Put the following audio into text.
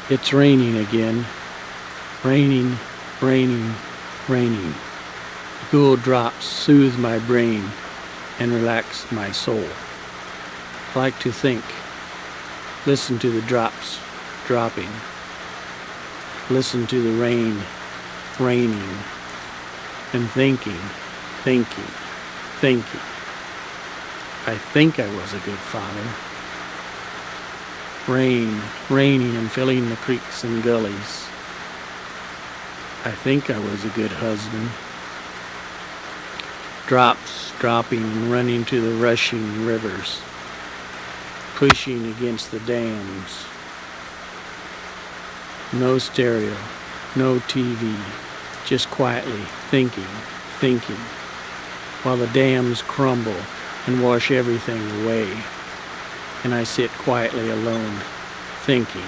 It's raining again. Raining, raining, raining. The cool drops soothe my brain and relax my soul. I like to think. Listen to the drops dropping. Listen to the rain raining. And thinking. I think I was a good father. Rain, raining and filling the creeks and gullies. I think I was a good husband. Drops dropping and running to the rushing rivers, pushing against the dams. No stereo, no TV, just quietly thinking, while the dams crumble and wash everything away, and I sit quietly alone, thinking.